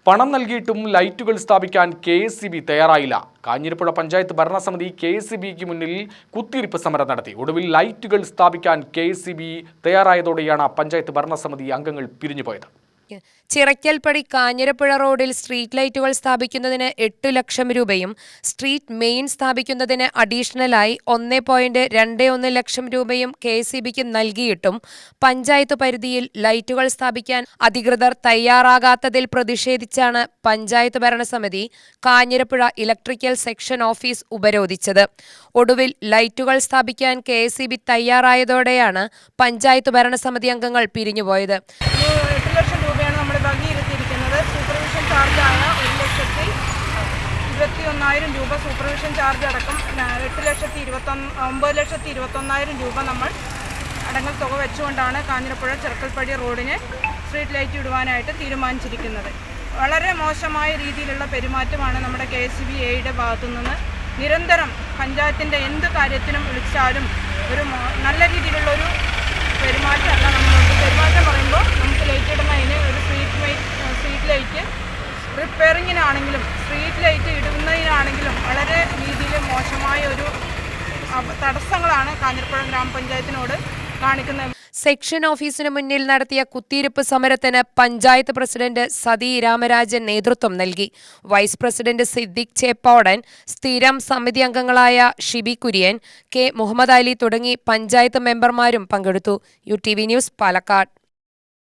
പണം നൽകിയിട്ടും ലൈറ്റുകൾ സ്ഥാപിക്കാൻ KSEB തയ്യാറായില്ല. കാഞ്ഞിരപ്പുഴ പഞ്ചായത്ത് ഭരണസമിതി KSEBക്ക് മുന്നിൽ കുത്തിയിരിപ്പ് സമരം നടത്തി. ഒടുവിൽ ലൈറ്റുകൾ സ്ഥാപിക്കാൻ KSEB തയ്യാറായതോടെയാണ് പഞ്ചായത്ത് ഭരണസമിതി അംഗങ്ങൾ പിരിഞ്ഞുപോയത്. ചിറക്കൽപ്പടി കാഞ്ഞിരപ്പുഴ റോഡിൽ സ്ട്രീറ്റ് ലൈറ്റുകൾ സ്ഥാപിക്കുന്നതിന് 8 ലക്ഷം രൂപയും സ്ട്രീറ്റ് മെയിൻ സ്ഥാപിക്കുന്നതിന് അഡീഷണലായി 1.21 ലക്ഷം രൂപയും KSEBക്ക് നൽകിയിട്ടും പഞ്ചായത്ത് പരിധിയിൽ ലൈറ്റുകൾ സ്ഥാപിക്കാൻ അധികൃതർ തയ്യാറാകാത്തതിൽ പ്രതിഷേധിച്ചാണ് പഞ്ചായത്ത് ഭരണസമിതി കാഞ്ഞിരപ്പുഴ ഇലക്ട്രിക്കൽ സെക്ഷൻ ഓഫീസ് ഉപരോധിച്ചത്. ഒടുവിൽ ലൈറ്റുകൾ സ്ഥാപിക്കാൻ KSEB തയ്യാറായതോടെയാണ് പഞ്ചായത്ത് ഭരണസമിതി അംഗങ്ങൾ പിരിഞ്ഞുപോയത്. 8 ലക്ഷം രൂപയാണ് നമ്മൾ വകയിരുത്തിയിരിക്കുന്നത്. സൂപ്പർവിഷൻ ചാർജായ 1,21,000 രൂപ സൂപ്പർവിഷൻ ചാർജ് അടക്കം 9,21,000 രൂപ നമ്മൾ അടങ്ങൽ തുക വെച്ചുകൊണ്ടാണ് കാഞ്ഞിരപ്പുഴ ചിറക്കൽപ്പടി റോഡിന് സ്ട്രീറ്റ് ലൈറ്റ് ഇടുവാനായിട്ട് തീരുമാനിച്ചിരിക്കുന്നത്. വളരെ മോശമായ രീതിയിലുള്ള പെരുമാറ്റമാണ് നമ്മുടെ KSEB-യുടെ ഭാഗത്തു നിന്ന്. നിരന്തരം പഞ്ചായത്തിൻ്റെ എന്ത് കാര്യത്തിനും വിളിച്ചാലും ഒരു നല്ല രീതിയിലുള്ളൊരു പെരുമാറ്റമല്ല നമ്മളുണ്ട്. പെരുമാറ്റം പറയുമ്പോൾ നമുക്ക് ലൈറ്റ് ഇടുന്നതിന് ഒരു സ്ട്രീറ്റ് ലൈറ്റ് റിപ്പയറിങ്ങിനാണെങ്കിലും സ്ട്രീറ്റ് ലൈറ്റ് ഇടുന്നതിനാണെങ്കിലും വളരെ രീതിയിൽ മോശമായ ഒരു തടസ്സങ്ങളാണ് കാഞ്ഞിരപ്പുഴ ഗ്രാമപഞ്ചായത്തിനോട് കാണിക്കുന്നത്. സെക്ഷൻ ഓഫീസിന് മുന്നിൽ നടത്തിയ കുത്തിയിരിപ്പ് സമരത്തിന് പഞ്ചായത്ത് പ്രസിഡന്റ് സതി രാമരാജൻ നേതൃത്വം നൽകി. വൈസ് പ്രസിഡന്റ് സിദ്ദിഖ് ചേപ്പാടൻ, സ്ഥിരം സമിതി അംഗങ്ങളായ ഷിബി കുര്യൻ, K മുഹമ്മദ് അലി തുടങ്ങി പഞ്ചായത്ത് മെമ്പർമാരും പങ്കെടുത്തു. UTV news, Palakkad.